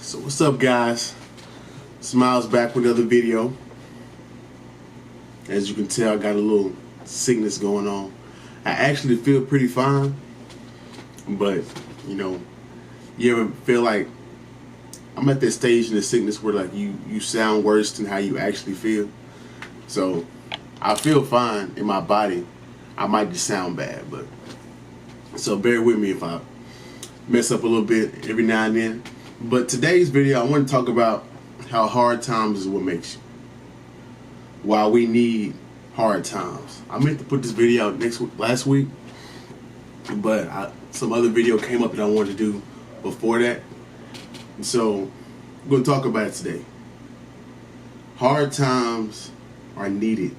So what's up, guys? Smiles back with another video. As you can tell, I got a little sickness going on. I actually feel pretty fine, but you ever feel like I'm at that stage in the sickness where like you sound worse than how you actually feel. So I feel fine in my body. I might just sound bad, but so bear with me if I mess up a little bit every now and then. But today's video, I want to talk about how hard times is what makes you. Why we need hard times. I meant to put this video out last week, but some other video came up that I wanted to do before that. And so I'm going to talk about it today. Hard times are needed.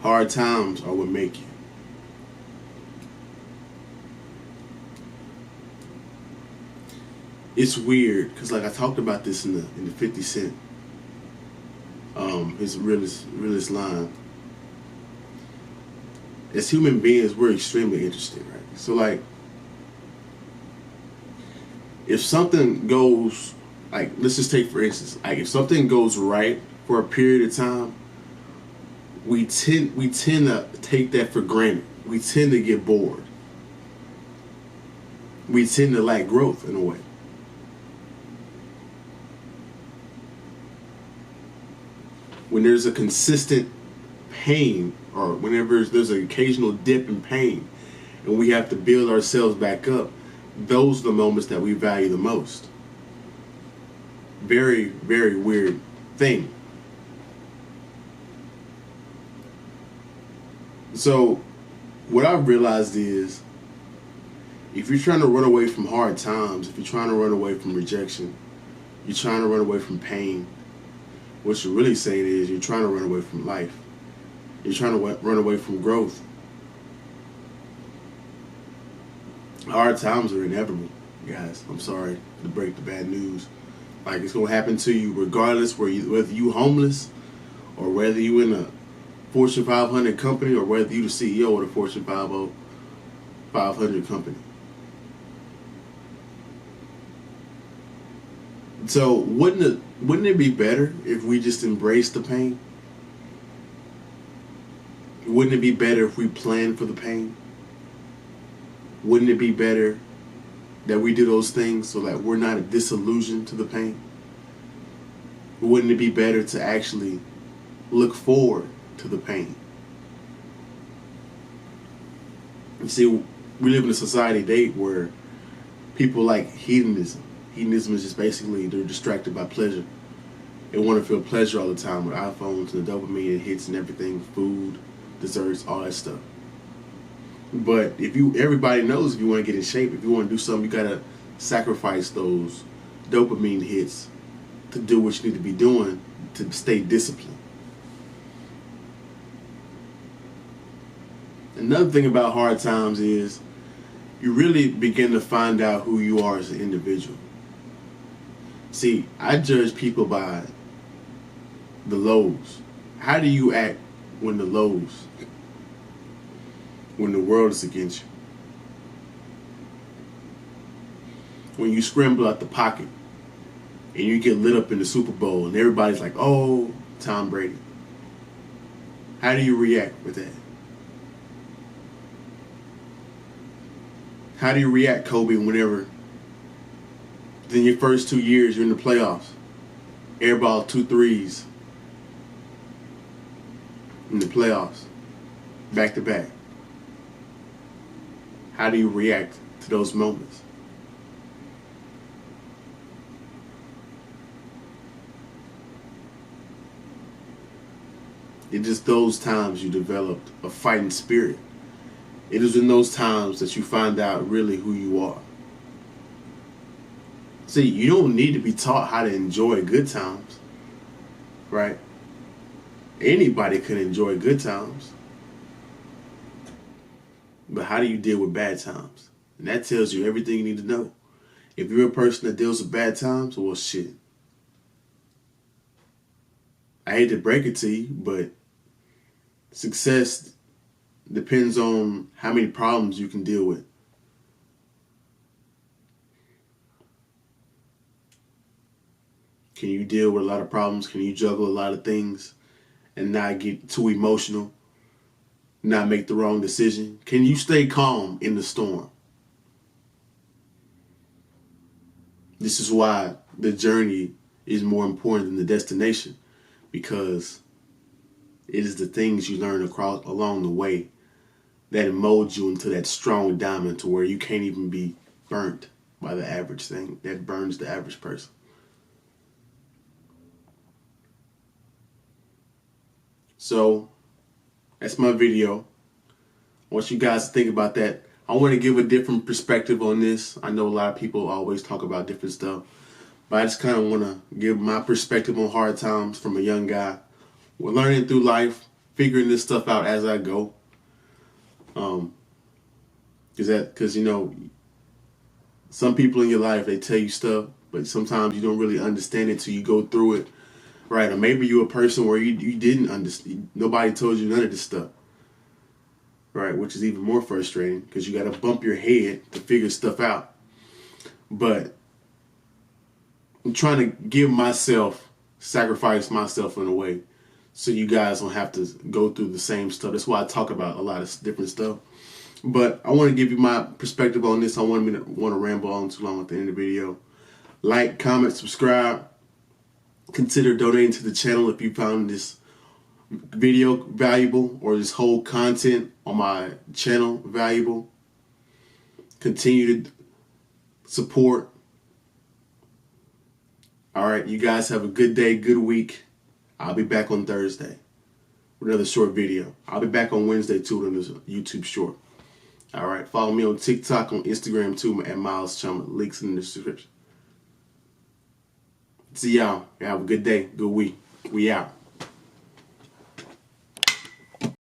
Hard times are what make you. It's weird because like I talked about this in the 50 Cent his realest line. As human beings, we're extremely interested, right? So like if something goes, like let's just take for instance, like if something goes right for a period of time, we tend to take that for granted. We tend to get bored. We tend to lack growth in a way. When there's a consistent pain, or whenever there's an occasional dip in pain, and we have to build ourselves back up, those are the moments that we value the most. Very, very weird thing. So, what I've realized is, if you're trying to run away from hard times, if you're trying to run away from rejection, you're trying to run away from pain, what you're really saying is you're trying to run away from life. You're trying to run away from growth. Hard times are inevitable, guys. I'm sorry to break the bad news. Like, it's going to happen to you regardless whether you homeless or whether you in a Fortune 500 company or whether you the CEO of the Fortune 500 company. So wouldn't it be better if we just embrace the pain? Wouldn't it be better if we planned for the pain? Wouldn't it be better that we do those things so that we're not disillusioned to the pain? Wouldn't it be better to actually look forward to the pain? You see, we live in a society today where people like hedonism. Hedonism is just basically they're distracted by pleasure. They want to feel pleasure all the time with iPhones and the dopamine hits and everything, food, desserts, all that stuff. But everybody knows if you want to get in shape, if you want to do something, you gotta sacrifice those dopamine hits to do what you need to be doing to stay disciplined. Another thing about hard times is you really begin to find out who you are as an individual. See, I judge people by the lows. How do you act when the lows, when the world is against you? When you scramble out the pocket and you get lit up in the Super Bowl and everybody's like, oh, Tom Brady. How do you react with that? How do you react, Kobe, whenever in your first 2 years you're in the playoffs, airball 2 threes in the playoffs, back to back? How do you react to those moments? It's just those times you developed a fighting spirit. It is in those times that you find out really who you are. See, you don't need to be taught how to enjoy good times, right? Anybody can enjoy good times. But how do you deal with bad times? And that tells you everything you need to know. If you're a person that deals with bad times, well, shit. I hate to break it to you, but success depends on how many problems you can deal with. Can you deal with a lot of problems? Can you juggle a lot of things and not get too emotional? Not make the wrong decision? Can you stay calm in the storm? This is why the journey is more important than the destination, because it is the things you learn across along the way that mold you into that strong diamond to where you can't even be burnt by the average thing that burns the average person. So that's my video. I want you guys to think about that. I want to give a different perspective on this. I know a lot of people always talk about different stuff, but I just kind of want to give my perspective on hard times from a young guy. We're learning through life, figuring this stuff out as I go. Because you know, some people in your life, they tell you stuff, but sometimes you don't really understand it till you go through it, right? Or maybe you're a person where you didn't understand. Nobody told you none of this stuff, right? Which is even more frustrating because you got to bump your head to figure stuff out. But I'm trying to sacrifice myself in a way so you guys don't have to go through the same stuff. That's why I talk about a lot of different stuff. But I want to give you my perspective on this. I want to ramble on too long at the end of the video. Like, comment, subscribe. Consider donating to the channel if you found this video valuable or this whole content on my channel valuable. Continue to support. All right, you guys have a good day, good week. I'll be back on Thursday with another short video. I'll be back on Wednesday too on this YouTube short. All right, follow me on TikTok, on Instagram too at Myleschum. Links in the description. See y'all. Have a good day, good week. We out.